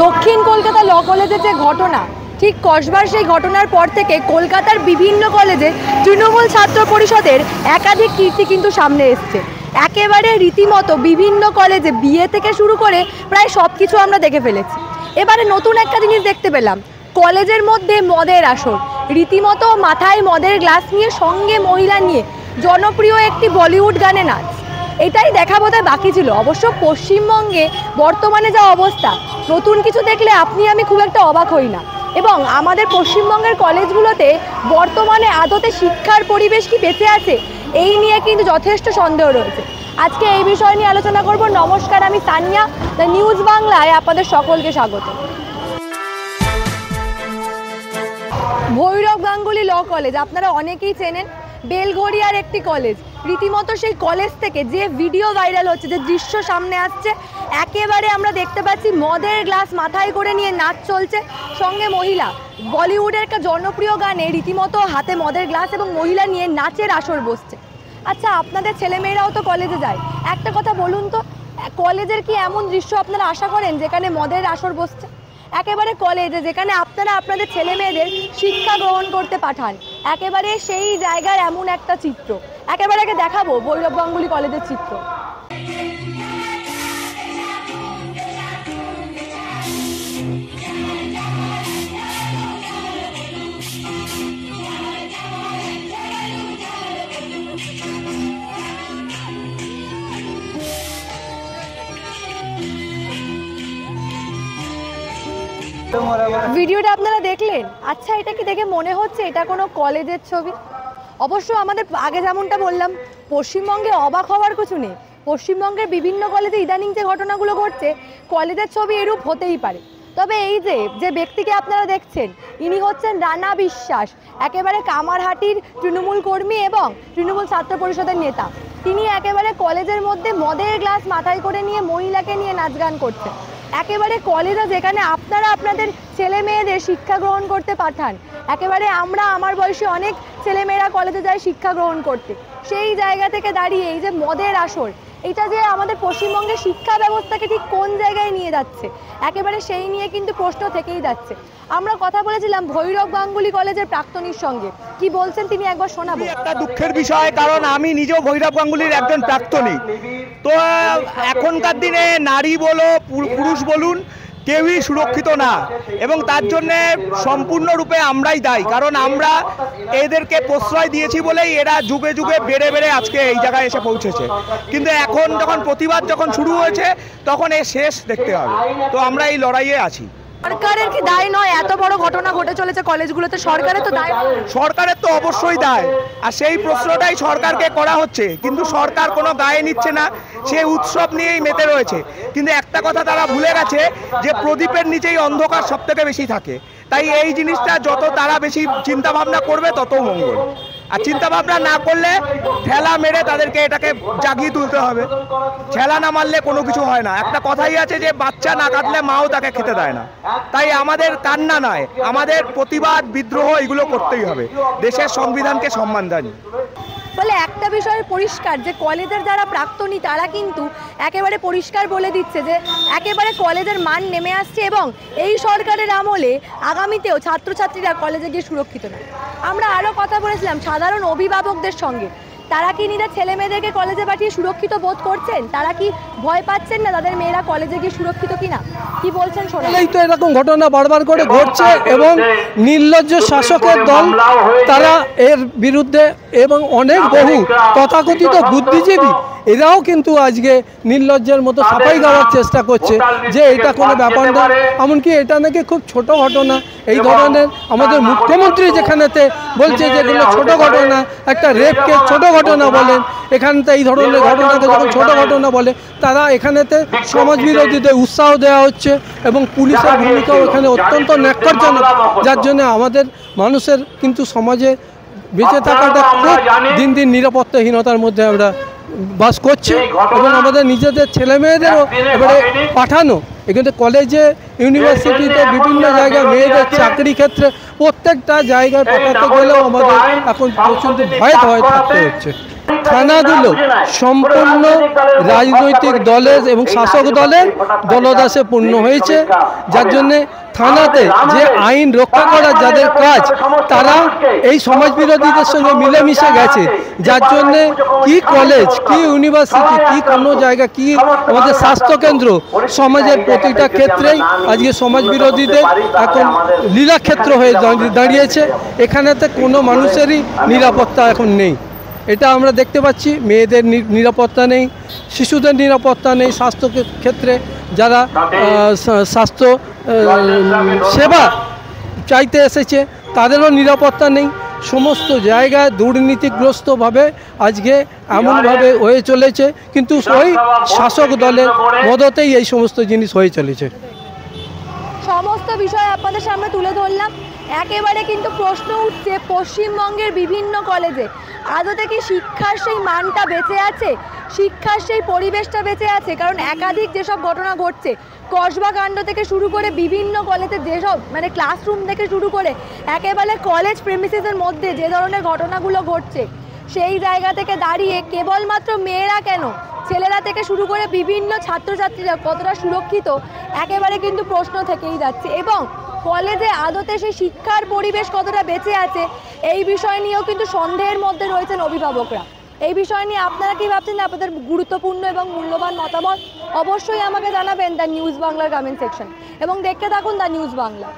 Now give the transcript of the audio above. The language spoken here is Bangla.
দক্ষিণ কলকাতা ল কলেজের যে ঘটনা, ঠিক কসবার সেই ঘটনার পর থেকে কলকাতার বিভিন্ন কলেজে তৃণমূল ছাত্র পরিষদের একাধিক কীর্তি কিন্তু সামনে এসছে। একেবারে রীতিমতো বিভিন্ন কলেজে বিয়ে থেকে শুরু করে প্রায় সব কিছু আমরা দেখে ফেলেছি। এবারে নতুন একটা জিনিস দেখতে পেলাম, কলেজের মধ্যে মদের আসর, রীতিমতো মাথায় মদের গ্লাস নিয়ে সঙ্গে মহিলা নিয়ে জনপ্রিয় একটি বলিউড গানে নাচ। এটাই দেখা বোধহয় বাকি ছিল। অবশ্য পশ্চিমবঙ্গে বর্তমানে যা অবস্থা, নতুন কিছু দেখলে আপনি আমি খুব একটা অবাক হই না। এবং আমাদের পশ্চিমবঙ্গের কলেজগুলোতে বর্তমানে আদতে শিক্ষার পরিবেশ কি বেঁচে আছে, এই নিয়ে কিন্তু যথেষ্ট সন্দেহ রয়েছে। আজকে এই বিষয় নিয়ে আলোচনা করব। নমস্কার, আমি তানিয়া, দ্য নিউজ বাংলায় আপনাদের সকলকে স্বাগত। ভৈরব গাঙ্গুলি ল কলেজ আপনারা অনেকেই চেনেন, বেলঘড়িয়ার একটি কলেজ। রীতিমতো সেই কলেজ থেকে যে ভিডিও ভাইরাল হচ্ছে, যে দৃশ্য সামনে আসছে, একেবারে আমরা দেখতে পাচ্ছি মদের গ্লাস মাথায় করে নিয়ে নাচ চলছে, সঙ্গে মহিলা। বলিউডের একটা জনপ্রিয় গানে রীতিমতো হাতে মদের গ্লাস এবং মহিলা নিয়ে নাচের আসর বসছে। আচ্ছা, আপনাদের ছেলেমেয়েরাও তো কলেজে যায়, একটা কথা বলুন তো, কলেজের কি এমন দৃশ্য আপনারা আশা করেন যেখানে মদের আসর বসছে? একেবারে কলেজে যেখানে আপনারা আপনাদের ছেলে মেয়েদের শিক্ষা গ্রহণ করতে পাঠান, একেবারে সেই জায়গার এমন একটা চিত্র একেবারে দেখাবো, ভৈরব গাঙ্গুলি কলেজের চিত্র। ভিডিওটা আপনারা দেখলেন। আচ্ছা, এটা কি দেখে মনে হচ্ছে এটা কোনো কলেজের ছবি? অবশ্য আমাদের আগে যেমনটা বললাম, পশ্চিমবঙ্গে অবাক হওয়ার কিছু নেই। পশ্চিমবঙ্গের বিভিন্ন কলেজে ইদানিং যে ঘটনাগুলো ঘটছে, কলেজের ছবি এরূপ হতেই পারে। তবে এই যে ব্যক্তিকে আপনারা দেখছেন, ইনি হচ্ছেন রানা বিশ্বাস, একেবারে কামারহাটির তৃণমূল কর্মী এবং তৃণমূল ছাত্র পরিষদের নেতা। তিনি একেবারে কলেজের মধ্যে মদের গ্লাস মাথায় করে নিয়ে মহিলাকে নিয়ে নাচ গান করছেন। একেবারে কলেজে যেখানে আপনারা আপনাদের ছেলে মেয়েদের শিক্ষা গ্রহণ করতে পাঠান, একেবারে আমার বয়সী অনেক ছেলেমেয়েরা কলেজে যায় শিক্ষা গ্রহণ করতে, সেই জায়গা থেকে দাঁড়িয়ে এই যে মদের আসর, এটা যে আমাদের পশ্চিমবঙ্গের শিক্ষা ব্যবস্থাকে ঠিক কোন জায়গায় নিয়ে যাচ্ছে, একেবারে সেই নিয়ে কিন্তু প্রশ্ন থেকেই যাচ্ছে। আমরা কথা বলেছিলাম ভৈরব গাঙ্গুলি কলেজের প্রাক্তনীর সঙ্গে, কি বলছেন তিনি একবার শোনাবো। একটা দুঃখের বিষয়, কারণ আমি নিজেও ভৈরব গাঙ্গুলির একজন প্রাক্তনী। তো এখনকার দিনে নারী বলো পুরুষ বলুন, কেউই সুরক্ষিত না, এবং তার জন্যে সম্পূর্ণরূপে আমরাই দায়ী। কারণ আমরা এদেরকে প্রশ্রয় দিয়েছি বলেই এরা যুগে যুগে বেড়ে বেড়ে আজকে এই জায়গায় এসে পৌঁছেছে। কিন্তু এখন যখন প্রতিবাদ শুরু হয়েছে, তখন এর শেষ দেখতে হবে। তো আমরা এই লড়াইয়ে আছি। সরকারের কি দায় নয়? এত বড় ঘটনা ঘটে চলেছে কলেজগুলোতে, সরকারের তো দায়। সরকারের তো অবশ্যই দায়, আর সেই প্রশ্নটাই সরকারকে করা হচ্ছে, কিন্তু সরকার কোনো দায় নিচ্ছে না, সে উৎসব নিয়েই মেতে রয়েছে। কিন্তু একটা কথা তারা ভুলে গেছে যে প্রদীপের নিচেই অন্ধকার সব থেকে বেশি থাকে। তাই এই জিনিসটা যত তারা বেশি চিন্তা ভাবনা করবে, তত মঙ্গল। আর চিন্তা ভাবনা না করলে ঠেলা মেরে তাদেরকে এটাকে জাগিয়ে তুলতে হবে। ঠেলা না মারলে কোনো কিছু হয় না। একটা কথাই আছে যে বাচ্চা না কাঁদলে মাও তাকে খেতে দেয় না। তাই আমাদের কান্না নয়, আমাদের প্রতিবাদ বিদ্রোহ এগুলো করতেই হবে, দেশের সংবিধানকে সম্মান জানিয়ে। ফলে একটা বিষয় পরিষ্কার যে কলেজের যারা প্রাক্তনী তারা কিন্তু একেবারে পরিষ্কার বলে দিচ্ছে যে একেবারে কলেজের মান নেমে আসছে, এবং এই সরকারের আমলে আগামীতেও ছাত্রছাত্রীরা কলেজে গিয়ে সুরক্ষিত না। আমরা আরও কথা বলেছিলাম সাধারণ অভিভাবকদের সঙ্গে, তারা কি নিজের ছেলে মেয়েদেরকে কলেজে পাঠিয়ে সুরক্ষিত বোধ করছেন? তারা কি ভয় পাচ্ছেন না তাদের মেয়েরা কলেজে গিয়ে সুরক্ষিত কিনা? কি বলছেন শোনেন। তো এরকম ঘটনা বারবার করে ঘটছে, এবং নির্লজ্জ শাসকের দল তারা এর বিরুদ্ধে, এবং অনেক বহু তথাকথিত বুদ্ধিজীবী এরাও কিন্তু আজকে নির্লজ্জের মতো সাফাই গাওয়ার চেষ্টা করছে যে এটা কোনো ব্যাপার না, এমনকি এটা নাকি খুব ছোট ঘটনা। এই ধরনের আমাদের মুখ্যমন্ত্রী যেখানেতে বলছে যেগুলো ছোট ঘটনা, একটা রেপকে ছোট ঘটনা বলেন, এখানতে এই ধরনের ঘটনাকে যখন ছোট ঘটনা বলে, তারা এখানেতে সমাজ বিরোধীদের উৎসাহ দেওয়া হচ্ছে, এবং পুলিশের ভূমিকাও এখানে অত্যন্ত ন্যাক্কারজনক, যার জন্য আমাদের মানুষের কিন্তু সমাজে বেঁচে থাকাটা খুব দিন দিন নিরাপত্তাহীনতার মধ্যে আমরা বাস করছি। এবং আমাদের নিজেদের ছেলেমেয়েদেরও এবারে পাঠানো, এখানে কলেজে, ইউনিভার্সিটিতে, বিভিন্ন জায়গায় মেয়েদের চাকরি ক্ষেত্রে প্রত্যেকটা জায়গায় পাঠাতে গেলেও আমাদের এখন প্রচণ্ড ভয়ে থাকতে হচ্ছে। থানাগুলো সম্পূর্ণ রাজনৈতিক দলের এবং শাসক দলের দলদাসে পূর্ণ হয়েছে, যার জন্যে থানাতে যে আইন রক্ষা করার যাদের কাজ তারা এই সমাজবিরোধীদের সঙ্গে মিলেমিশে গেছে, যার জন্যে কি কলেজ, কি ইউনিভার্সিটি, কি কোনো জায়গা, কি আমাদের স্বাস্থ্যকেন্দ্র, সমাজের প্রতিটা ক্ষেত্রেই আজকে সমাজবিরোধীদের এখন লীলাক্ষেত্র হয়ে দাঁড়িয়েছে। এখানেতে কোনো মানুষেরই নিরাপত্তা এখন নেই, এটা আমরা দেখতে পাচ্ছি। মেয়েদের নিরাপত্তা নেই, শিশুদের নিরাপত্তা নেই, স্বাস্থ্য ক্ষেত্রে যারা স্বাস্থ্য সেবা চাইতে এসেছে তাদেরও নিরাপত্তা নেই। সমস্ত জায়গায় দুর্নীতিগ্রস্তভাবে আজকে এমনভাবে হয়ে চলেছে, কিন্তু ওই শাসক দলের মদতেই এই সমস্ত জিনিস হয়ে চলেছে। সমস্ত বিষয় আপনাদের সামনে তুলে ধরলাম। একেবারে কিন্তু প্রশ্ন উঠছে পশ্চিমবঙ্গের বিভিন্ন কলেজে আদতে কি শিক্ষার সেই মানটা বেঁচে আছে, শিক্ষার সেই পরিবেশটা বেঁচে আছে? কারণ একাধিক যেসব ঘটনা ঘটছে, কসবা কাণ্ড থেকে শুরু করে বিভিন্ন কলেজে যেসব মানে ক্লাসরুম থেকে শুরু করে একেবারে কলেজ প্রেমিসিসের মধ্যে যে ধরনের ঘটনাগুলো ঘটছে, সেই জায়গা থেকে দাঁড়িয়ে কেবলমাত্র মেয়েরা কেন, ছেলেরা থেকে শুরু করে বিভিন্ন ছাত্রছাত্রীরা কতটা সুরক্ষিত একেবারে কিন্তু প্রশ্ন থেকেই যাচ্ছে। এবং কলেজে আদতে সেই শিক্ষার পরিবেশ কতটা বেঁচে আছে এই বিষয় নিয়েও কিন্তু সন্দেহের মধ্যে রয়েছেন অভিভাবকরা। এই বিষয় নিয়ে আপনারা কি ভাবছেন? আপনাদের গুরুত্বপূর্ণ এবং মূল্যবান মতামত অবশ্যই আমাকে জানাবেন দ্য নিউজ বাংলার কমেন্ট সেকশন, এবং দেখতে থাকুন দ্য নিউজ বাংলা।